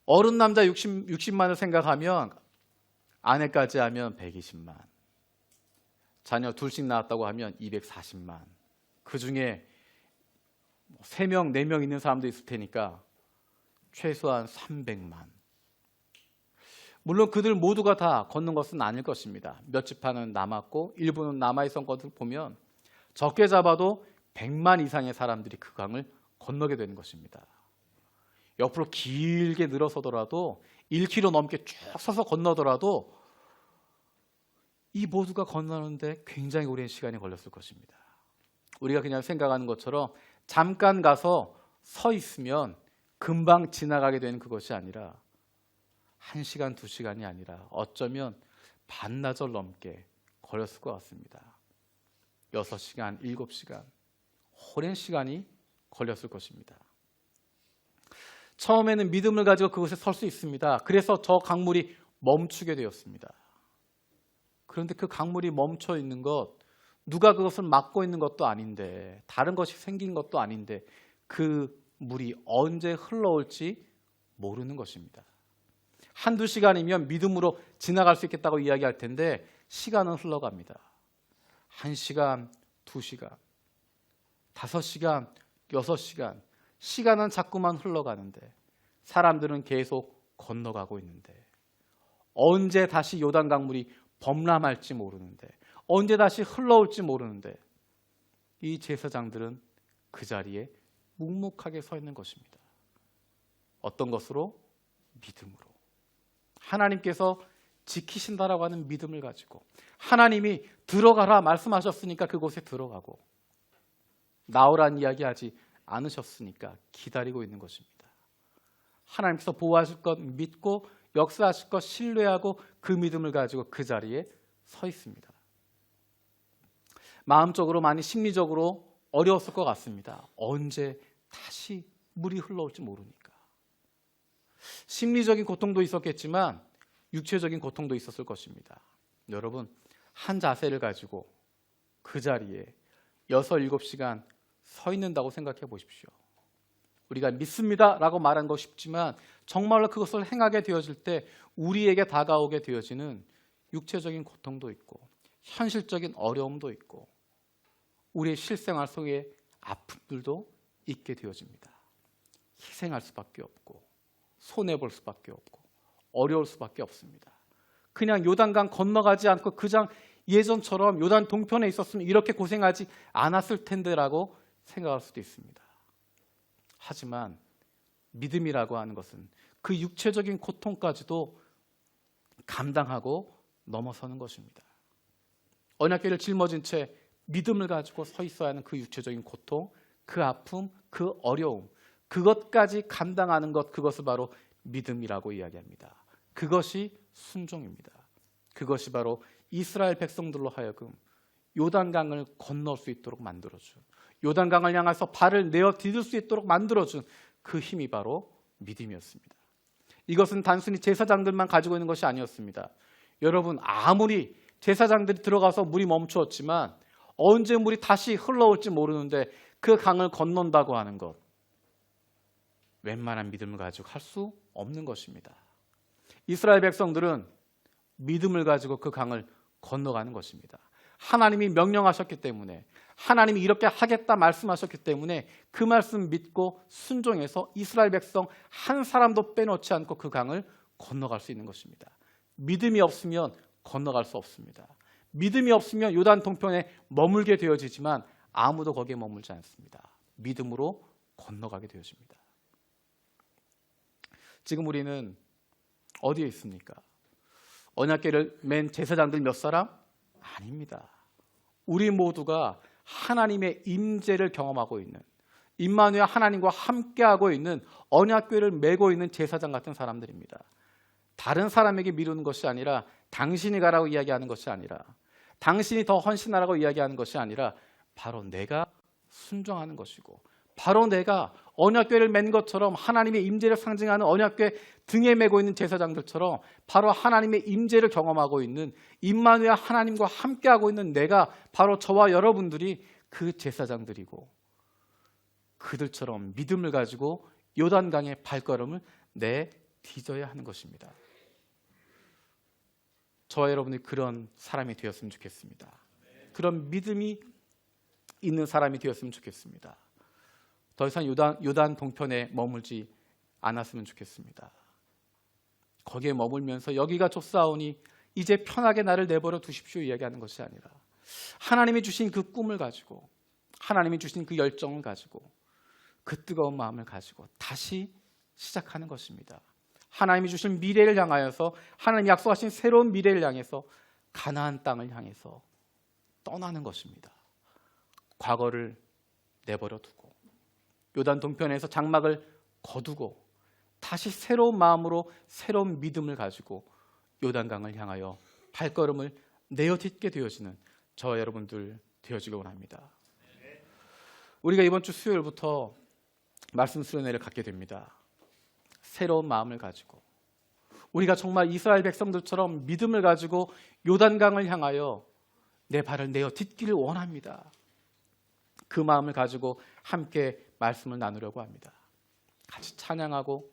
어른 남자 60만을 생각하면 아내까지 하면 120만, 자녀 둘씩 낳았다고 하면 240만, 그 중에 3명, 4명 있는 사람도 있을 테니까 최소한 300만. 물론 그들 모두가 다 걷는 것은 아닐 것입니다. 몇 지파는 남았고 일부는 남아있던 것을 보면 적게 잡아도 100만 이상의 사람들이 그 강을 건너게 되는 것입니다. 옆으로 길게 늘어서더라도 1km 넘게 쭉 서서 건너더라도 이 모두가 건너는데 굉장히 오랜 시간이 걸렸을 것입니다. 우리가 그냥 생각하는 것처럼 잠깐 가서 서 있으면 금방 지나가게 되는 그것이 아니라 1시간, 2시간이 아니라 어쩌면 반나절 넘게 걸렸을 것 같습니다. 6시간, 7시간, 오랜 시간이 걸렸을 것입니다. 처음에는 믿음을 가지고 그곳에 설 수 있습니다. 그래서 저 강물이 멈추게 되었습니다. 그런데 그 강물이 멈춰 있는 것, 누가 그것을 막고 있는 것도 아닌데, 다른 것이 생긴 것도 아닌데 그 물이 언제 흘러올지 모르는 것입니다. 한두 시간이면 믿음으로 지나갈 수 있겠다고 이야기할 텐데 시간은 흘러갑니다. 1시간, 2시간, 5시간, 6시간, 시간은 자꾸만 흘러가는데 사람들은 계속 건너가고 있는데 언제 다시 요단 강물이 범람할지 모르는데 언제 다시 흘러올지 모르는데 이 제사장들은 그 자리에 묵묵하게 서 있는 것입니다. 어떤 것으로? 믿음으로. 하나님께서 지키신다라고 하는 믿음을 가지고 하나님이 들어가라 말씀하셨으니까 그곳에 들어가고 나오란 이야기하지 않으셨으니까 기다리고 있는 것입니다. 하나님께서 보호하실 것 믿고 역사하실 것 신뢰하고 그 믿음을 가지고 그 자리에 서 있습니다. 마음적으로 많이 심리적으로 어려웠을 것 같습니다. 언제 다시 물이 흘러올지 모르니까. 심리적인 고통도 있었겠지만 육체적인 고통도 있었을 것입니다. 여러분, 한 자세를 가지고 그 자리에 6, 7시간 서 있는다고 생각해 보십시오. 우리가 믿습니다 라고 말하는 거 쉽지만 정말로 그것을 행하게 되어질 때 우리에게 다가오게 되어지는 육체적인 고통도 있고 현실적인 어려움도 있고 우리의 실생활 속에 아픔들도 있게 되어집니다. 희생할 수밖에 없고 손해볼 수밖에 없고 어려울 수밖에 없습니다. 그냥 요단강 건너가지 않고 그냥 예전처럼 요단 동편에 있었으면 이렇게 고생하지 않았을 텐데라고 생각할 수도 있습니다. 하지만 믿음이라고 하는 것은 그 육체적인 고통까지도 감당하고 넘어서는 것입니다. 언약궤를 짊어진 채 믿음을 가지고 서 있어야 하는 그 육체적인 고통, 그 아픔, 그 어려움, 그것까지 감당하는 것, 그것을 바로 믿음이라고 이야기합니다. 그것이 순종입니다. 그것이 바로 이스라엘 백성들로 하여금 요단강을 건널 수 있도록 만들어준, 요단강을 향해서 발을 내어 디딜 수 있도록 만들어준 그 힘이 바로 믿음이었습니다. 이것은 단순히 제사장들만 가지고 있는 것이 아니었습니다. 여러분, 아무리 제사장들이 들어가서 물이 멈추었지만 언제 물이 다시 흘러올지 모르는데 그 강을 건넌다고 하는 것, 웬만한 믿음을 가지고 할 수 없는 것입니다. 이스라엘 백성들은 믿음을 가지고 그 강을 건너가는 것입니다. 하나님이 명령하셨기 때문에, 하나님이 이렇게 하겠다 말씀하셨기 때문에 그 말씀 믿고 순종해서 이스라엘 백성 한 사람도 빼놓지 않고 그 강을 건너갈 수 있는 것입니다. 믿음이 없으면 건너갈 수 없습니다. 믿음이 없으면 요단 동편에 머물게 되어지지만 아무도 거기에 머물지 않습니다. 믿음으로 건너가게 되어집니다. 지금 우리는 어디에 있습니까? 언약궤를 맨 제사장들 몇 사람? 아닙니다. 우리 모두가 하나님의 임재를 경험하고 있는, 임마누엘 하나님과 함께하고 있는 언약궤를 메고 있는 제사장 같은 사람들입니다. 다른 사람에게 미루는 것이 아니라, 당신이 가라고 이야기하는 것이 아니라, 당신이 더 헌신하라고 이야기하는 것이 아니라 바로 내가 순종하는 것이고, 바로 내가 언약궤를 맨 것처럼 하나님의 임재를 상징하는 언약궤 등에 메고 있는 제사장들처럼 바로 하나님의 임재를 경험하고 있는 임마누엘 하나님과 함께하고 있는 내가 바로 저와 여러분들이 그 제사장들이고, 그들처럼 믿음을 가지고 요단강의 발걸음을 내디뎌야 하는 것입니다. 저와 여러분이 그런 사람이 되었으면 좋겠습니다. 그런 믿음이 있는 사람이 되었으면 좋겠습니다. 더 이상 요단 동편에 머물지 않았으면 좋겠습니다. 거기에 머물면서 여기가 좁사오니 이제 편하게 나를 내버려 두십시오 이야기하는 것이 아니라 하나님이 주신 그 꿈을 가지고, 하나님이 주신 그 열정을 가지고, 그 뜨거운 마음을 가지고 다시 시작하는 것입니다. 하나님이 주신 미래를 향하여서, 하나님이 약속하신 새로운 미래를 향해서, 가나안 땅을 향해서 떠나는 것입니다. 과거를 내버려 두고 요단 동편에서 장막을 거두고 다시 새로운 마음으로 새로운 믿음을 가지고 요단강을 향하여 발걸음을 내어딛게 되어지는 저와 여러분들 되어지기 원합니다. 우리가 이번 주 수요일부터 말씀 수련회를 갖게 됩니다. 새로운 마음을 가지고 우리가 정말 이스라엘 백성들처럼 믿음을 가지고 요단강을 향하여 내 발을 내어 딛기를 원합니다. 그 마음을 가지고 함께 말씀을 나누려고 합니다. 같이 찬양하고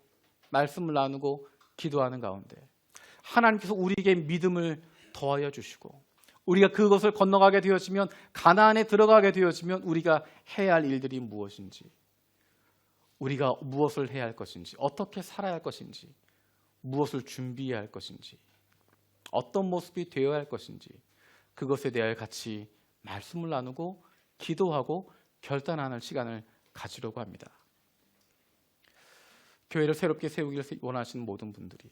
말씀을 나누고 기도하는 가운데 하나님께서 우리에게 믿음을 더하여 주시고 우리가 그것을 건너가게 되어지면 가나안에 들어가게 되어지면 우리가 해야 할 일들이 무엇인지 우리가 무엇을 해야 할 것인지 어떻게 살아야 할 것인지 무엇을 준비해야 할 것인지 어떤 모습이 되어야 할 것인지 그것에 대하여 같이 말씀을 나누고 기도하고 결단하는 시간을 가지려고 합니다. 교회를 새롭게 세우기를 원하시는 모든 분들이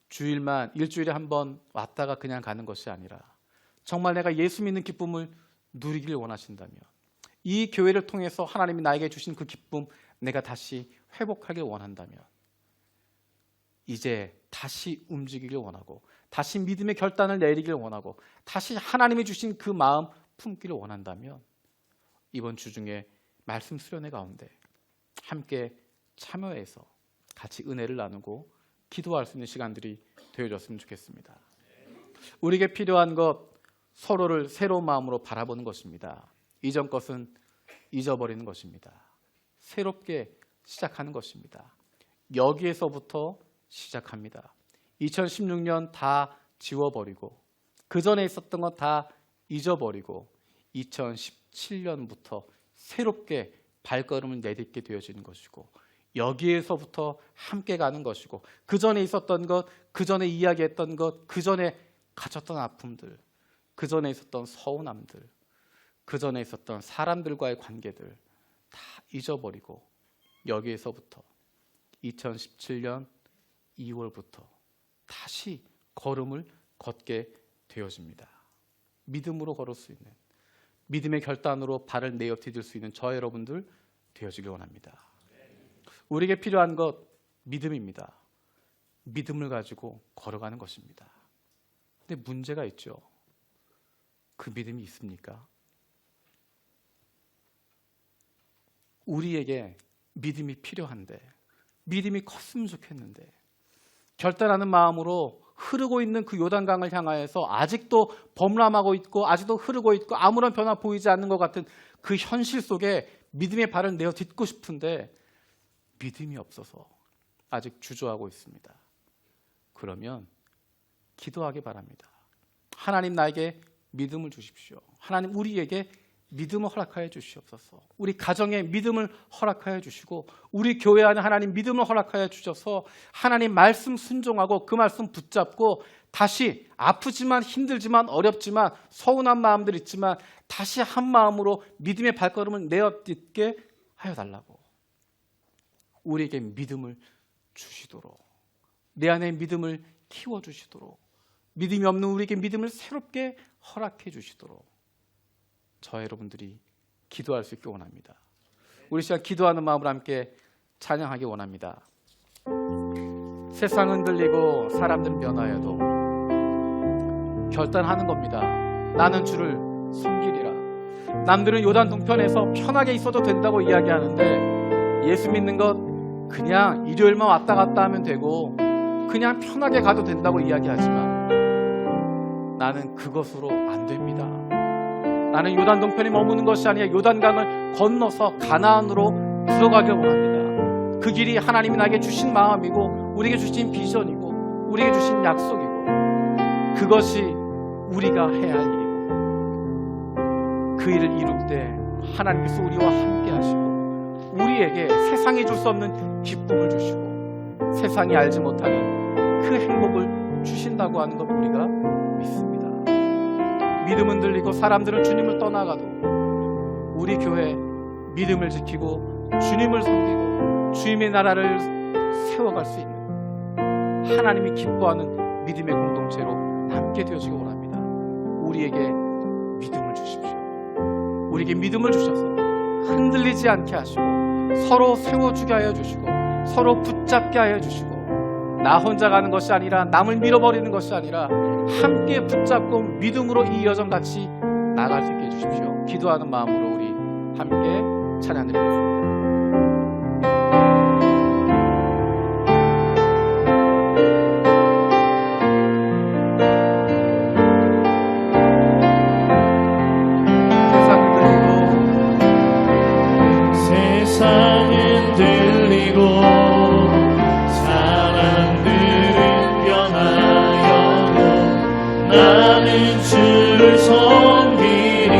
주일만 일주일에 한 번 왔다가 그냥 가는 것이 아니라 정말 내가 예수 믿는 기쁨을 누리기를 원하신다면 이 교회를 통해서 하나님이 나에게 주신 그 기쁨 내가 다시 회복하길 원한다면 이제 다시 움직이길 원하고 다시 믿음의 결단을 내리길 원하고 다시 하나님이 주신 그 마음 품기를 원한다면 이번 주 중에 말씀 수련회 가운데 함께 참여해서 같이 은혜를 나누고 기도할 수 있는 시간들이 되어졌으면 좋겠습니다. 우리에게 필요한 것 서로를 새로운 마음으로 바라보는 것입니다. 이전 것은 잊어버리는 것입니다. 새롭게 시작하는 것입니다. 여기에서부터 시작합니다. 2016년 다 지워버리고 그 전에 있었던 것 다 잊어버리고 2017년부터 새롭게 발걸음을 내딛게 되어지는 것이고 여기에서부터 함께 가는 것이고 그 전에 있었던 것, 그 전에 이야기했던 것, 그 전에 가졌던 아픔들, 그 전에 있었던 서운함들, 그 전에 있었던 사람들과의 관계들 다 잊어버리고 여기에서부터 2017년 2월부터 다시 걸음을 걷게 되어집니다. 믿음으로 걸을 수 있는 믿음의 결단으로 발을 내어 디딜 수 있는 저 여러분들 되어지길 원합니다. 우리에게 필요한 것 믿음입니다. 믿음을 가지고 걸어가는 것입니다. 근데 문제가 있죠. 그 믿음이 있습니까? 우리에게 믿음이 필요한데 믿음이 컸으면 좋겠는데 결단하는 마음으로 흐르고 있는 그 요단강을 향하여서 아직도 범람하고 있고 아직도 흐르고 있고 아무런 변화 보이지 않는 것 같은 그 현실 속에 믿음의 발을 내어 딛고 싶은데 믿음이 없어서 아직 주저하고 있습니다. 그러면 기도하기 바랍니다. 하나님 나에게 믿음을 주십시오. 하나님 우리에게 믿음을 허락하여 주시옵소서. 우리 가정에 믿음을 허락하여 주시고 우리 교회 안에 하나님 믿음을 허락하여 주셔서 하나님 말씀 순종하고 그 말씀 붙잡고 다시 아프지만 힘들지만 어렵지만 서운한 마음들 있지만 다시 한 마음으로 믿음의 발걸음을 내어딛게 하여 달라고 우리에게 믿음을 주시도록 내 안에 믿음을 키워주시도록 믿음이 없는 우리에게 믿음을 새롭게 허락해 주시도록 저 여러분들이 기도할 수 있게 원합니다. 우리 시간 기도하는 마음으로 함께 찬양하기 원합니다. 세상 흔들리고 사람들은 변화해도 결단하는 겁니다. 나는 주를 섬기리라. 남들은 요단 동편에서 편하게 있어도 된다고 이야기하는데 예수 믿는 것 그냥 일요일만 왔다 갔다 하면 되고 그냥 편하게 가도 된다고 이야기하지만 나는 그것으로 안 됩니다. 나는 요단 동편에 머무는 것이 아니라 요단강을 건너서 가나안으로 들어가길 원합니다. 그 길이 하나님이 나에게 주신 마음이고 우리에게 주신 비전이고 우리에게 주신 약속이고 그것이 우리가 해야 할 일이고 그 일을 이룰 때 하나님께서 우리와 함께 하시고 우리에게 세상이 줄 수 없는 기쁨을 주시고 세상이 알지 못하는 그 행복을 주신다고 하는 것 우리가 믿습니다. 믿음은 들리고 사람들은 주님을 떠나가도 우리 교회 믿음을 지키고 주님을 섬기고 주님의 나라를 세워갈 수 있는 하나님이 기뻐하는 믿음의 공동체로 남게 되어지기 원합니다. 우리에게 믿음을 주십시오. 우리에게 믿음을 주셔서 흔들리지 않게 하시고 서로 세워주게 하여 주시고 서로 붙잡게 하여 주시고 나 혼자 가는 것이 아니라 남을 밀어버리는 것이 아니라 함께 붙잡고 믿음으로 이 여정 같이 나갈 수 있게 해주십시오. 기도하는 마음으로 우리 함께 찬양드리겠습니다. 나는 주를 섬기리.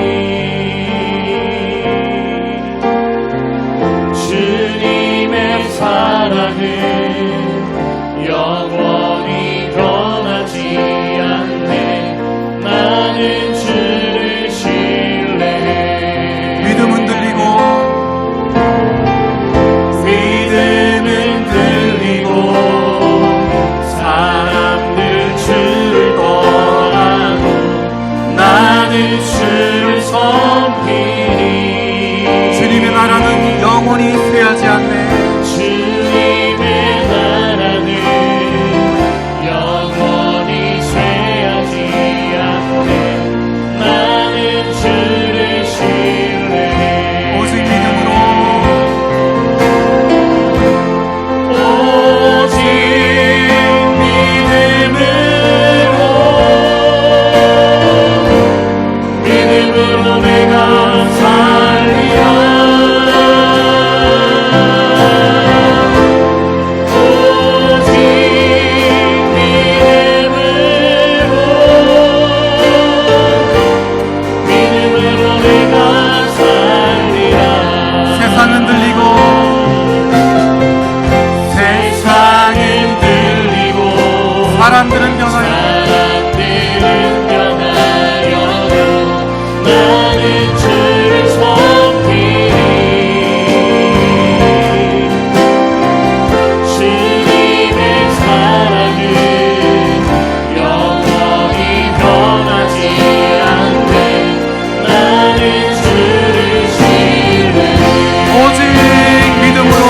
주님의 사랑은 영원히 변하지 않네. 나는 주를 신뢰해. 믿음은 들리고 사람들 주를 떠나고 나는 주를 섬기리. 주님의 나라는 영원히 쇠하지 않네. 주님의 나라는 영원히 쇠하지 않네. 나는 주를 신뢰해. 오직 믿음으로 믿음으로 내가 살리라. 오직 믿음으로 내가 살리라. 세상은 들리고 사람들은 변하여 나는 주를 섬기리. 주님의 사랑은 영원히 변하지 않네. 나는 주를 신뢰해. 오직 믿음으로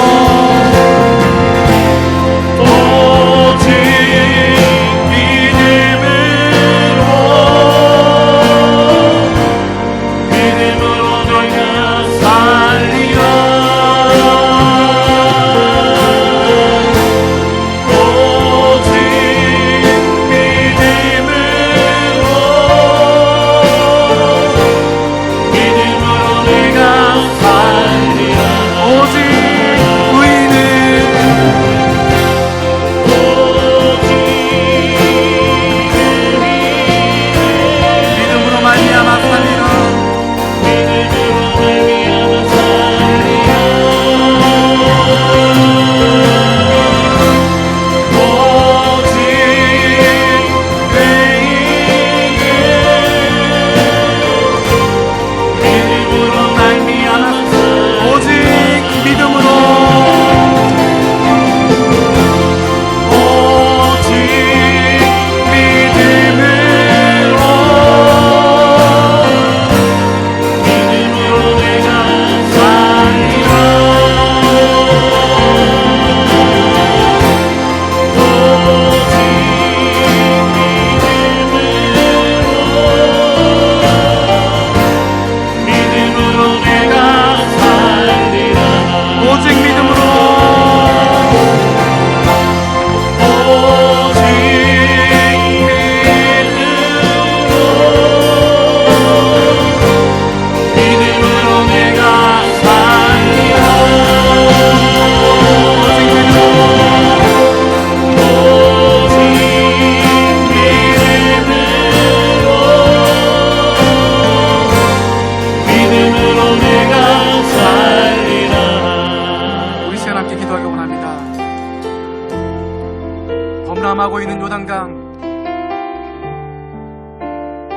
범람하고 있는 요단강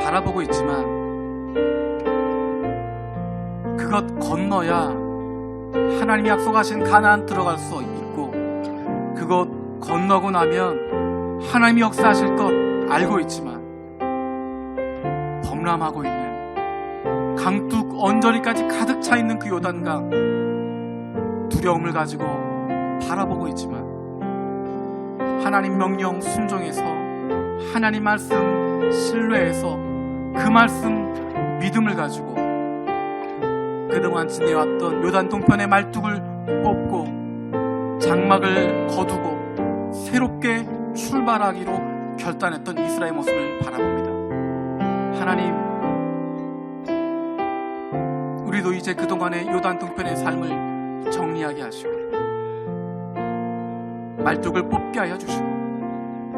바라보고 있지만 그것 건너야 하나님이 약속하신 가나안 들어갈 수 있고, 그것 건너고 나면 하나님이 역사하실 것 알고 있지만 범람하고 있는 강둑 언저리까지 가득 차 있는 그 요단강 두려움을 가지고 바라보고 있지만 하나님 명령 순종해서 하나님 말씀 신뢰해서 그 말씀 믿음을 가지고 그동안 지내왔던 요단 동편의 말뚝을 뽑고 장막을 거두고 새롭게 출발하기로 결단했던 이스라엘 모습을 바라봅니다. 하나님, 우리도 이제 그동안의 요단 동편의 삶을 정리하게 하시고 말뚝을 뽑게 하여 주시고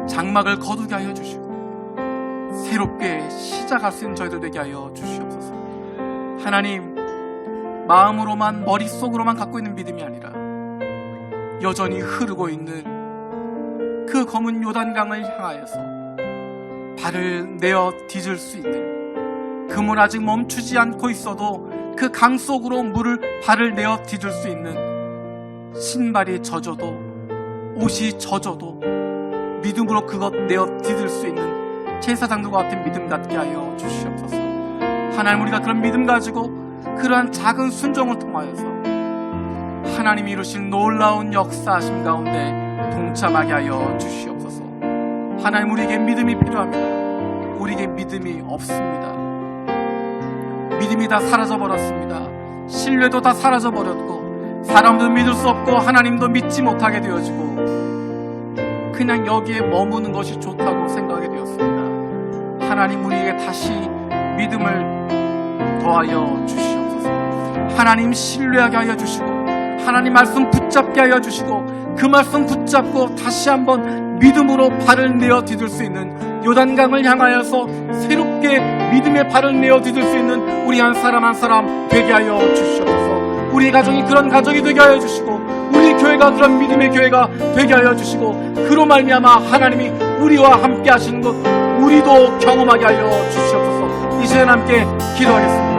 장막을 거두게 하여 주시고 새롭게 시작할 수 있는 저희들 되게 하여 주시옵소서. 하나님, 마음으로만 머릿속으로만 갖고 있는 믿음이 아니라 여전히 흐르고 있는 그 검은 요단강을 향하여서 발을 내어 디딜 수 있는, 그 물 아직 멈추지 않고 있어도 그 강 속으로 발을 내어 디딜 수 있는, 신발이 젖어도 옷이 젖어도 믿음으로 그것 내어 디딜 수 있는 제사장들과 같은 믿음 갖게 하여 주시옵소서. 하나님, 우리가 그런 믿음 가지고 그러한 작은 순종을 통하여서 하나님이 이루신 놀라운 역사하심 가운데 동참하게 하여 주시옵소서. 하나님, 우리에게 믿음이 필요합니다. 우리에게 믿음이 없습니다. 믿음이 다 사라져버렸습니다. 신뢰도 다 사라져버렸고, 사람도 믿을 수 없고 하나님도 믿지 못하게 되어지고, 그냥 여기에 머무는 것이 좋다고 생각하게 되었습니다. 하나님, 우리에게 다시 믿음을 더하여 주시옵소서. 하나님 신뢰하게 하여 주시고, 하나님 말씀 붙잡게 하여 주시고, 그 말씀 붙잡고 다시 한번 믿음으로 발을 내어 디딜 수 있는, 요단강을 향하여서 새롭게 믿음의 발을 내어 디딜 수 있는 우리 한 사람 한 사람 되게 하여 주시옵소서. 우리 가정이 그런 가정이 되게 하여 주시고, 우리 교회가 그런 믿음의 교회가 되게 하여 주시고, 그로 말미암아 하나님이 우리와 함께 하시는 것 우리도 경험하게 하여 주시옵소서. 이 시간 함께 기도하겠습니다.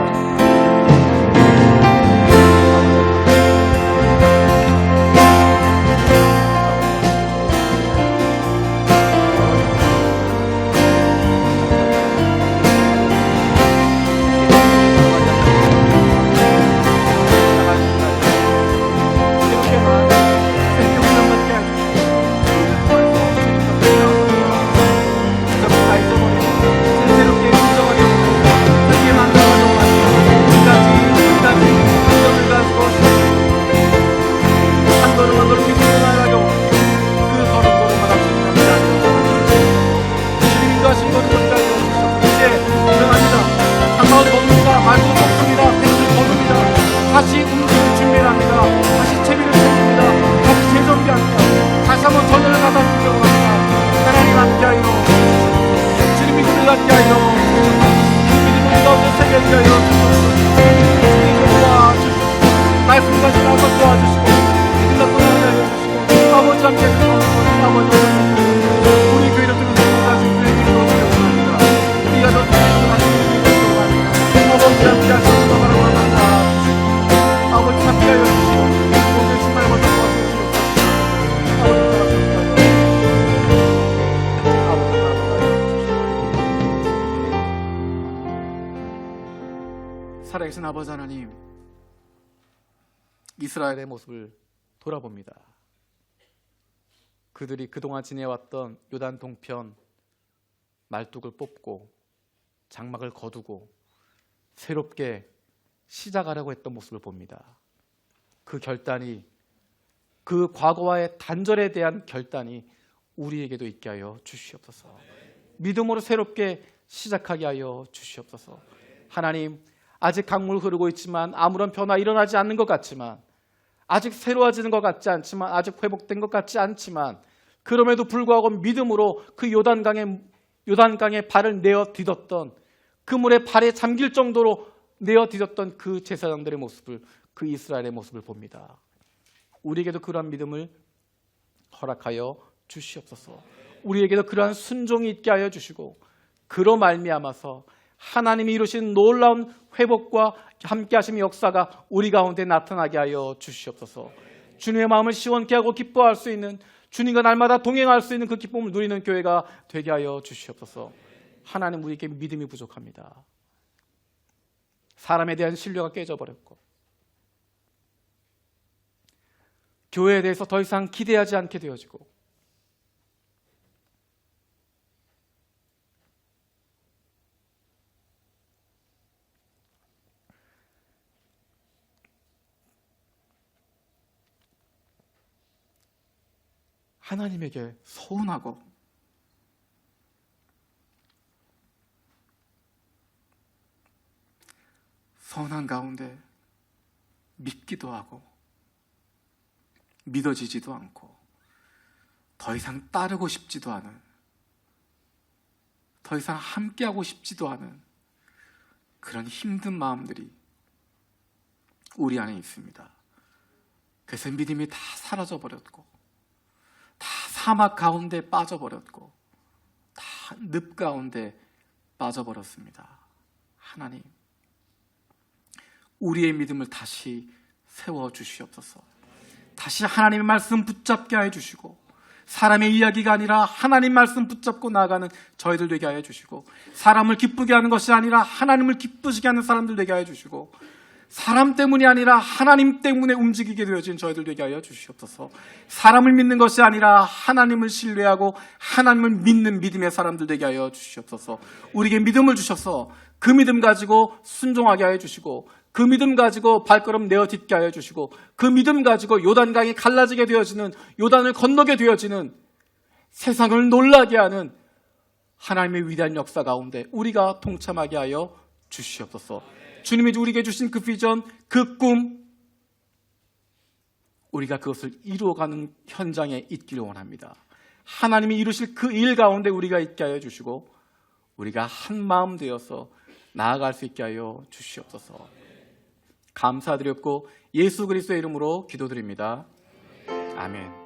다시 움직일 준비를 합니다. 다시 채비를 세웁니다. 다시 재정비합니다. 다시 한번 전열을 갖다 주려고 합니다. 하나님 함께하여 주님 믿음을 갖게 하여 믿음을 가운데 새게 하여 주시옵소서. 도와주시고 말씀 가지고 나서 도와주시고 믿음 갖고 나게 하여 주시고 아버지 함께 해주시옵소서. 아버지 우리 교회를 들은 것을 가지고 교회를 이루어지려고 합니다. 우리가 더 주님을 가지고 이루어지려고 합니다. 아버지 함께 하시옵소서. 아버지 함께 하여 주시고 오늘 주말 먼저 도와주시옵소서. 살아계신 아버지 하나님, 이스라엘의 모습을 돌아봅니다. 그들이 그동안 지내왔던 요단 동편 말뚝을 뽑고 장막을 거두고 새롭게 시작하려고 했던 모습을 봅니다. 그 결단이, 그 과거와의 단절에 대한 결단이 우리에게도 있게 하여 주시옵소서. 믿음으로 새롭게 시작하게 하여 주시옵소서. 하나님, 아직 강물 흐르고 있지만 아무런 변화 일어나지 않는 것 같지만, 아직 새로워지는 것 같지 않지만, 아직 회복된 것 같지 않지만, 그럼에도 불구하고 믿음으로 그 요단강에 발을 내어 디뎠던, 그 물에 발에 잠길 정도로 내어 디뎠던 그 제사장들의 모습을, 그 이스라엘의 모습을 봅니다. 우리에게도 그러한 믿음을 허락하여 주시옵소서. 우리에게도 그러한 순종이 있게 하여 주시고, 그로 말미암아서 하나님이 이루신 놀라운 회복과 함께 하심의 역사가 우리 가운데 나타나게 하여 주시옵소서. 주님의 마음을 시원케 하고 기뻐할 수 있는, 주님과 날마다 동행할 수 있는 그 기쁨을 누리는 교회가 되게 하여 주시옵소서. 하나님, 우리에게 믿음이 부족합니다. 사람에 대한 신뢰가 깨져버렸고, 교회에 대해서 더 이상 기대하지 않게 되어지고, 하나님에게 서운하고 서운한 가운데 믿기도 하고 믿어지지도 않고 더 이상 따르고 싶지도 않은, 더 더 이상 함께하고 싶지도 않은 그런 힘든 마음들이 우리 안에 있습니다. 그래서 믿음이 다 사라져 버렸고, 다 사막 가운데 빠져버렸고, 다 늪 가운데 빠져버렸습니다. 하나님, 우리의 믿음을 다시 세워주시옵소서. 다시 하나님의 말씀 붙잡게 하여 주시고, 사람의 이야기가 아니라 하나님 말씀 붙잡고 나아가는 저희들 되게 하여 주시고, 사람을 기쁘게 하는 것이 아니라 하나님을 기쁘시게 하는 사람들 되게 하여 주시고, 사람 때문이 아니라 하나님 때문에 움직이게 되어진 저희들 되게 하여 주시옵소서. 사람을 믿는 것이 아니라 하나님을 신뢰하고 하나님을 믿는 믿음의 사람들 되게 하여 주시옵소서. 우리에게 믿음을 주셔서 그 믿음 가지고 순종하게 하여 주시고, 그 믿음 가지고 발걸음 내어 딛게 하여 주시고, 그 믿음 가지고 요단강이 갈라지게 되어지는, 요단을 건너게 되어지는, 세상을 놀라게 하는 하나님의 위대한 역사 가운데 우리가 동참하게 하여 주시옵소서. 주님이 우리에게 주신 그 비전, 그 꿈, 우리가 그것을 이루어가는 현장에 있기를 원합니다. 하나님이 이루실 그 일 가운데 우리가 있게 하여 주시고, 우리가 한 마음 되어서 나아갈 수 있게 하여 주시옵소서. 감사드렸고 예수 그리스도의 이름으로 기도드립니다. 아멘.